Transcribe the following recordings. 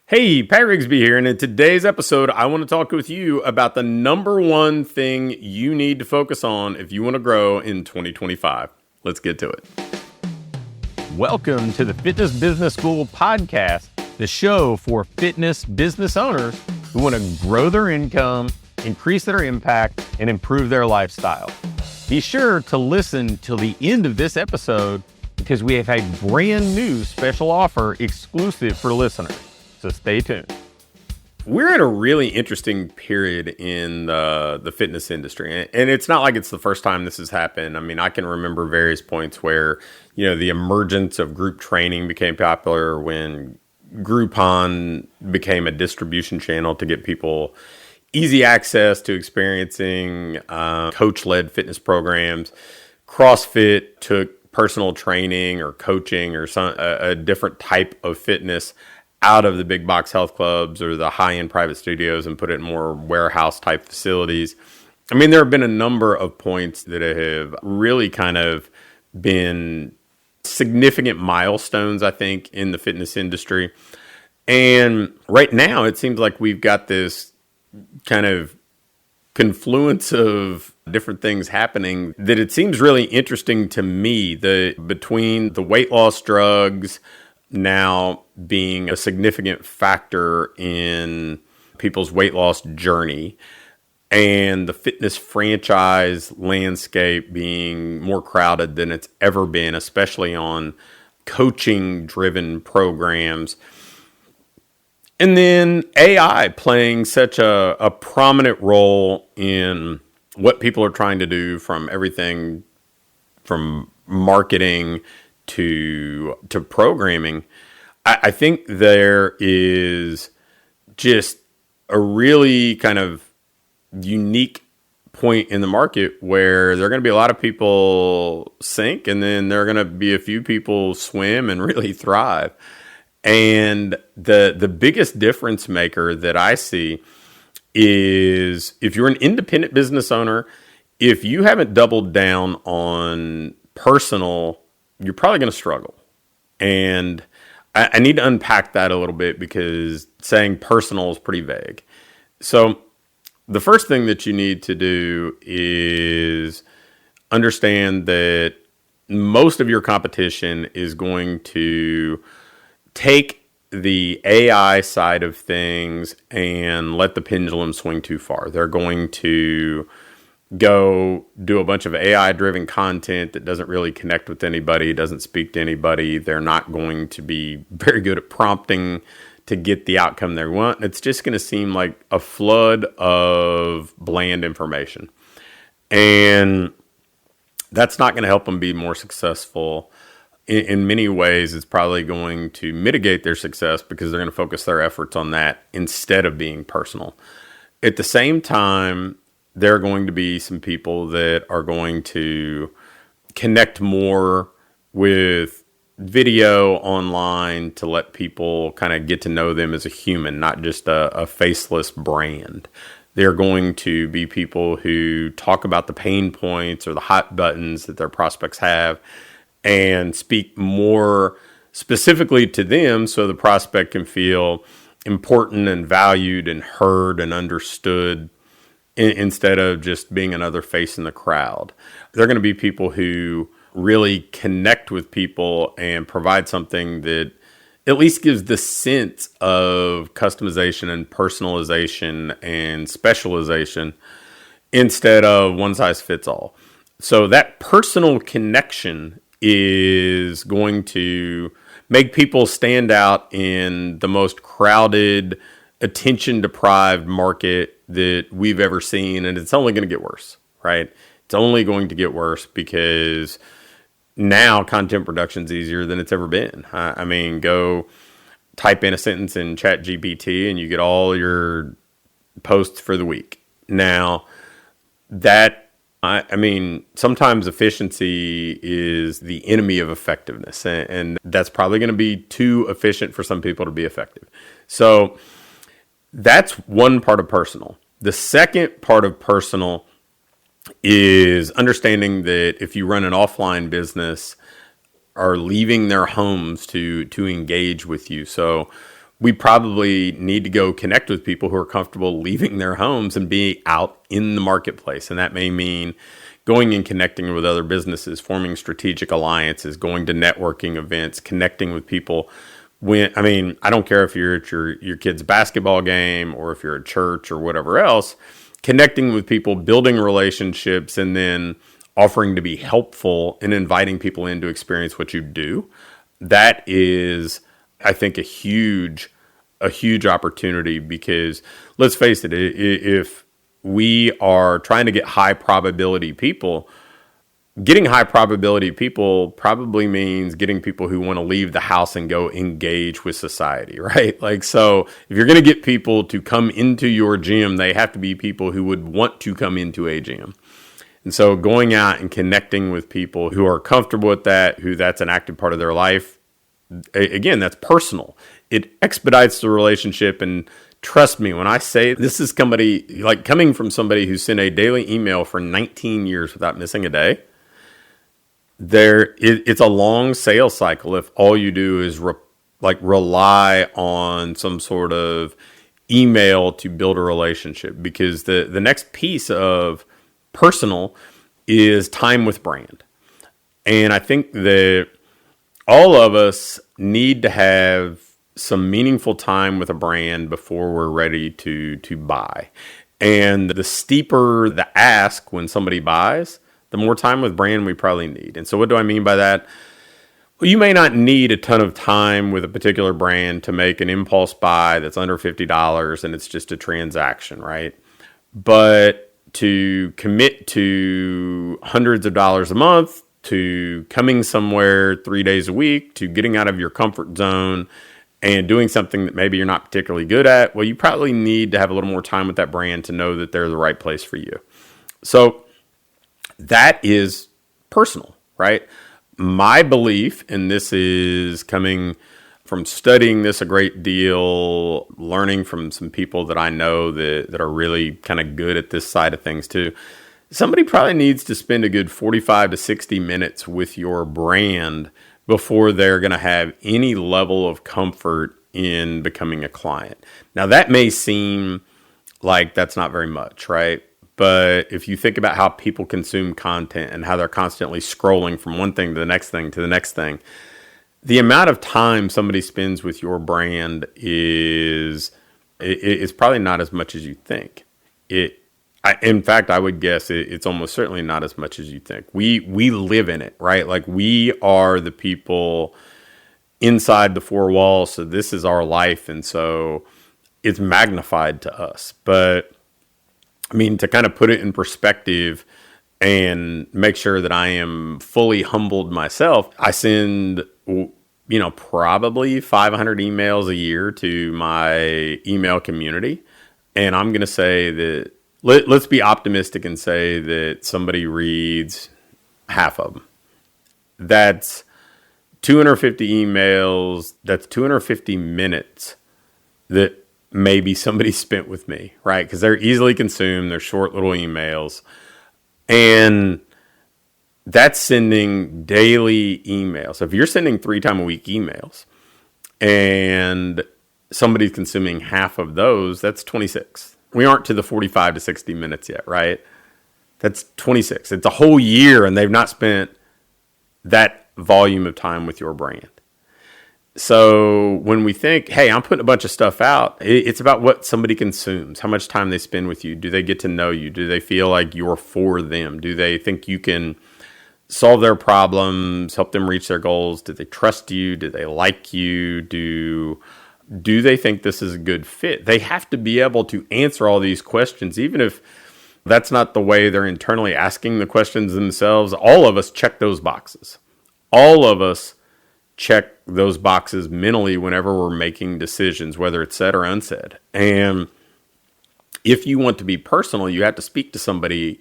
Hey, Pat Rigsby here, and in today's episode, I want to talk with you about the number one thing you need to focus on if you want to grow in 2025. Let's get to it. Welcome to the Fitness Business School podcast, the show for fitness business owners who want to grow their income, increase their impact, and improve their lifestyle. Be sure to listen till the end of this episode because we have a brand new special offer exclusive for listeners. So stay tuned. We're in a really interesting period in the fitness industry. And it's not like it's the first time this has happened. I mean, I can remember various points where, the emergence of group training became popular, when Groupon became a distribution channel to get people easy access to experiencing coach-led fitness programs. CrossFit took personal training or coaching or a different type of fitness out of the big box health clubs or the high-end private studios and put it in more warehouse type facilities. I mean, there have been a number of points that have really kind of been significant milestones, I think, in the fitness industry. And right now, it seems like we've got this kind of confluence of different things happening that it seems really interesting to me, between the weight loss drugs now being a significant factor in people's weight loss journey, and the fitness franchise landscape being more crowded than it's ever been, especially on coaching-driven programs. And then AI playing such a prominent role in what people are trying to do, from everything from marketing to programming. I think there is just a really kind of unique point in the market where there are going to be a lot of people sink, and then there are going to be a few people swim and really thrive. And the biggest difference maker that I see is, if you're an independent business owner, if you haven't doubled down on personal, you're probably going to struggle. And I need to unpack that a little bit, because saying personal is pretty vague. So the first thing that you need to do is understand that most of your competition is going to take the AI side of things and let the pendulum swing too far. They're going to go do a bunch of AI-driven content that doesn't really connect with anybody, doesn't speak to anybody. They're not going to be very good at prompting to get the outcome they want. It's just going to seem like a flood of bland information. And that's not going to help them be more successful. In many ways, it's probably going to mitigate their success, because they're going to focus their efforts on that instead of being personal. At the same time, there are going to be some people that are going to connect more with video online to let people kind of get to know them as a human, not just a faceless brand. They're going to be people who talk about the pain points or the hot buttons that their prospects have and speak more specifically to them, so the prospect can feel important and valued and heard and understood, instead of just being another face in the crowd. They're going to be people who really connect with people and provide something that at least gives the sense of customization and personalization and specialization, instead of one size fits all. So that personal connection is going to make people stand out in the most crowded, attention-deprived market that we've ever seen, and it's only going to get worse, right? It's only going to get worse, because now content production is easier than it's ever been. I mean, go type in a sentence in ChatGPT and you get all your posts for the week. Now, I mean, sometimes efficiency is the enemy of effectiveness, and that's probably going to be too efficient for some people to be effective. So that's one part of personal. The second part of personal is understanding that if you run an offline business, are leaving their homes to engage with you. So we probably need to go connect with people who are comfortable leaving their homes and be out in the marketplace. And that may mean going and connecting with other businesses, forming strategic alliances, going to networking events, connecting with people. I don't care if you're at your kid's basketball game or if you're at church or whatever else, connecting with people, building relationships, and then offering to be helpful and inviting people in to experience what you do. That is, I think, a huge opportunity, because let's face it, if we are trying to get high probability people, getting high probability people probably means getting people who want to leave the house and go engage with society, right? Like, so if you're going to get people to come into your gym, they have to be people who would want to come into a gym. And so going out and connecting with people who are comfortable with that, who that's an active part of their life, again, that's personal. It expedites the relationship. And trust me, when I say this is somebody, like coming from somebody who sent a daily email for 19 years without missing a day, it's a long sales cycle if all you do is rely on some sort of email to build a relationship, because the next piece of personal is time with brand. And I think that all of us need to have some meaningful time with a brand before we're ready to buy. And the steeper the ask when somebody buys, the more time with brand we probably need. And so what do I mean by that? Well, you may not need a ton of time with a particular brand to make an impulse buy that's under $50 and it's just a transaction, right? But to commit to hundreds of dollars a month, to coming somewhere 3 days a week, to getting out of your comfort zone and doing something that maybe you're not particularly good at, well, you probably need to have a little more time with that brand to know that they're the right place for you. So that is personal, right? My belief, and this is coming from studying this a great deal, learning from some people that I know that are really kind of good at this side of things too. Somebody probably needs to spend a good 45 to 60 minutes with your brand before they're going to have any level of comfort in becoming a client. Now, that may seem like that's not very much, right? But if you think about how people consume content and how they're constantly scrolling from one thing to the next thing to the next thing, the amount of time somebody spends with your brand is probably not as much as you think. In fact, I would guess it's almost certainly not as much as you think. We live in it, right? Like, we are the people inside the four walls, so this is our life, and so it's magnified to us. But I mean, to kind of put it in perspective and make sure that I am fully humbled myself, I send, probably 500 emails a year to my email community. And I'm going to say that, let's be optimistic and say that somebody reads half of them. That's 250 emails. That's 250 minutes that maybe somebody spent with me, right? Because they're easily consumed. They're short little emails. And that's sending daily emails. So if you're sending 3 times a week emails and somebody's consuming half of those, that's 26. We aren't to the 45 to 60 minutes yet, right? That's 26. It's a whole year and they've not spent that volume of time with your brand. So when we think, hey, I'm putting a bunch of stuff out, it's about what somebody consumes, how much time they spend with you. Do they get to know you? Do they feel like you're for them? Do they think you can solve their problems, help them reach their goals? Do they trust you? Do they like you? Do they think this is a good fit? They have to be able to answer all these questions, even if that's not the way they're internally asking the questions themselves. All of us check those boxes. All of us check those boxes mentally whenever we're making decisions, whether it's said or unsaid. And if you want to be personal, you have to speak to somebody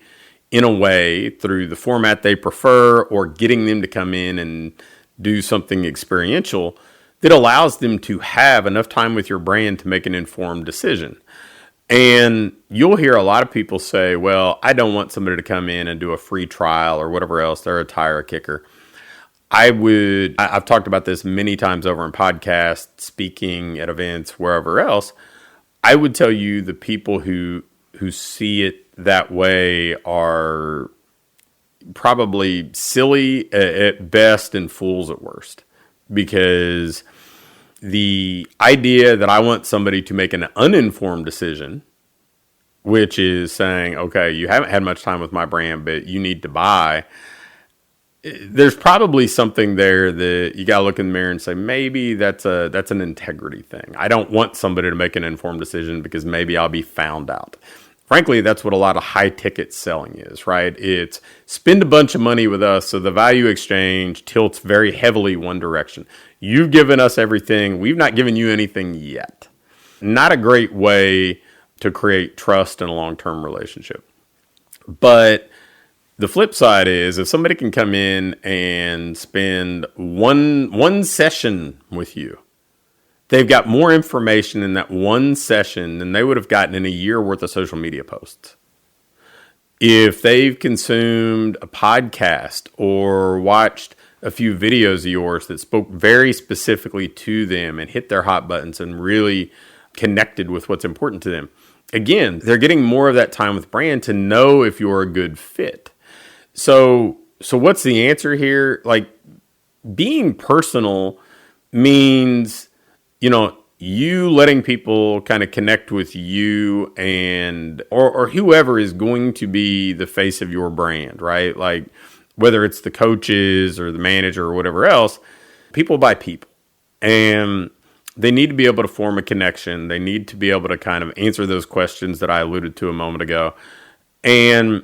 in a way through the format they prefer, or getting them to come in and do something experiential that allows them to have enough time with your brand to make an informed decision. And you'll hear a lot of people say, well, I don't want somebody to come in and do a free trial or whatever else. They're a tire kicker. I've talked about this many times over in podcasts, speaking at events, wherever else. I would tell you the people who see it that way are probably silly at best and fools at worst. Because the idea that I want somebody to make an uninformed decision, which is saying, okay, you haven't had much time with my brand, but you need to buy. There's probably something there that you got to look in the mirror and say, maybe that's an integrity thing. I don't want somebody to make an informed decision because maybe I'll be found out. Frankly, that's what a lot of high ticket selling is, right? It's spend a bunch of money with us, so the value exchange tilts very heavily one direction. You've given us everything. We've not given you anything yet. Not a great way to create trust in a long-term relationship. But the flip side is if somebody can come in and spend one session with you, they've got more information in that one session than they would have gotten in a year worth of social media posts. If they've consumed a podcast or watched a few videos of yours that spoke very specifically to them and hit their hot buttons and really connected with what's important to them, again, they're getting more of that time with brand to know if you're a good fit. So what's the answer here? Like, being personal means, you letting people kind of connect with you and or whoever is going to be the face of your brand, right? Like, whether it's the coaches or the manager or whatever else, people buy people. And they need to be able to form a connection. They need to be able to kind of answer those questions that I alluded to a moment ago. And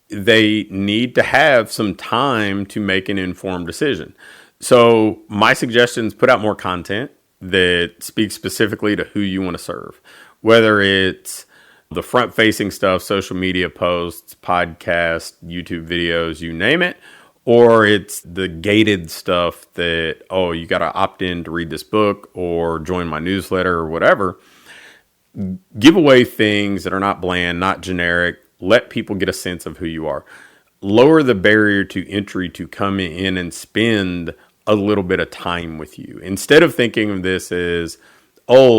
they need to have some time to make an informed decision. So my suggestion is put out more content that speaks specifically to who you want to serve, whether it's the front-facing stuff, social media posts, podcasts, YouTube videos, you name it, or it's the gated stuff that, you got to opt in to read this book or join my newsletter or whatever. Give away things that are not bland, not generic. Let people get a sense of who you are. Lower the barrier to entry to come in and spend a little bit of time with you. Instead of thinking of this as,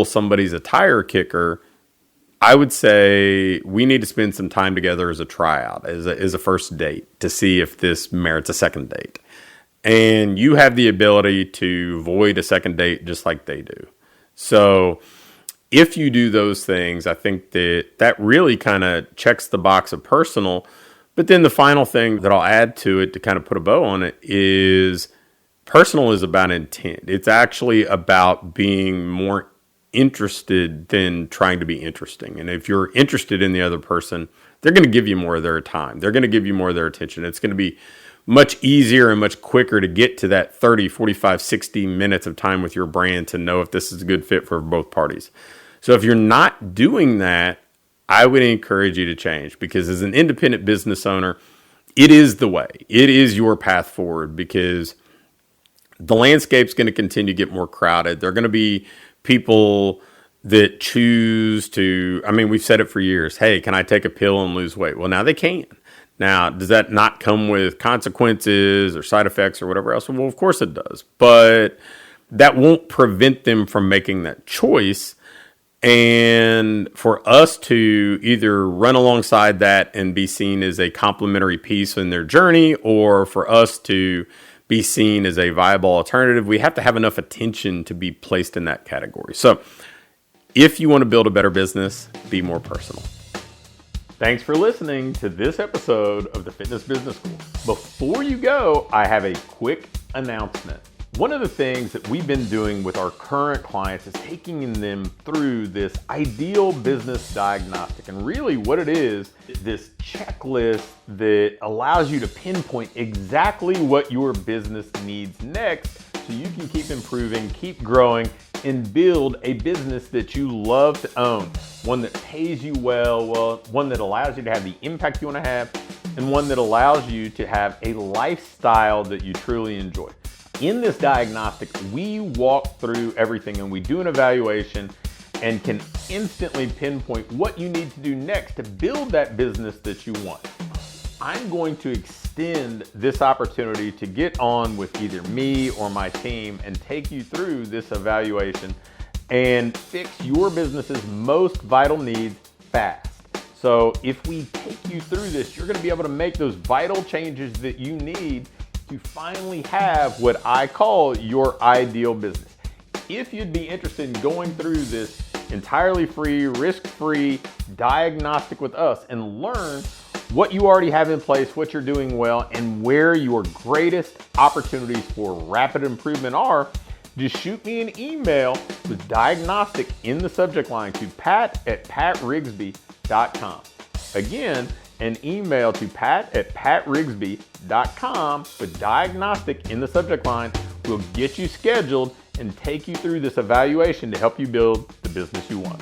somebody's a tire kicker, I would say we need to spend some time together as a tryout, as a first date, to see if this merits a second date. And you have the ability to void a second date just like they do. So if you do those things, I think that really kind of checks the box of personal. But then the final thing that I'll add to it to kind of put a bow on it is personal is about intent. It's actually about being more interested than trying to be interesting. And if you're interested in the other person, they're going to give you more of their time. They're going to give you more of their attention. It's going to be much easier and much quicker to get to that 30, 45, 60 minutes of time with your brand to know if this is a good fit for both parties. So if you're not doing that, I would encourage you to change, because as an independent business owner, it is the way. It is your path forward, because the landscape's going to continue to get more crowded. There are going to be people that choose to, we've said it for years. Hey, can I take a pill and lose weight? Well, now they can. Now, does that not come with consequences or side effects or whatever else? Well, of course it does. But that won't prevent them from making that choice. And for us to either run alongside that and be seen as a complementary piece in their journey, or for us to be seen as a viable alternative, we have to have enough attention to be placed in that category. So if you want to build a better business, be more personal. Thanks for listening to this episode of the Fitness Business School. Before you go, I have a quick announcement. One of the things that we've been doing with our current clients is taking them through this ideal business diagnostic. And really what it is this checklist that allows you to pinpoint exactly what your business needs next, so you can keep improving, keep growing, and build a business that you love to own. One that pays you well, one that allows you to have the impact you want to have, and one that allows you to have a lifestyle that you truly enjoy. In this diagnostic, we walk through everything and we do an evaluation and can instantly pinpoint what you need to do next to build that business that you want. I'm going to extend this opportunity to get on with either me or my team and take you through this evaluation and fix your business's most vital needs fast. So if we take you through this, you're gonna be able to make those vital changes that you need to finally have what I call your ideal business. If you'd be interested in going through this entirely free, risk-free diagnostic with us and learn what you already have in place, what you're doing well, and where your greatest opportunities for rapid improvement are, just shoot me an email with diagnostic in the subject line to pat@patrigsby.com. Again, an email to pat@patrigsby.com with diagnostic in the subject line will get you scheduled and take you through this evaluation to help you build the business you want.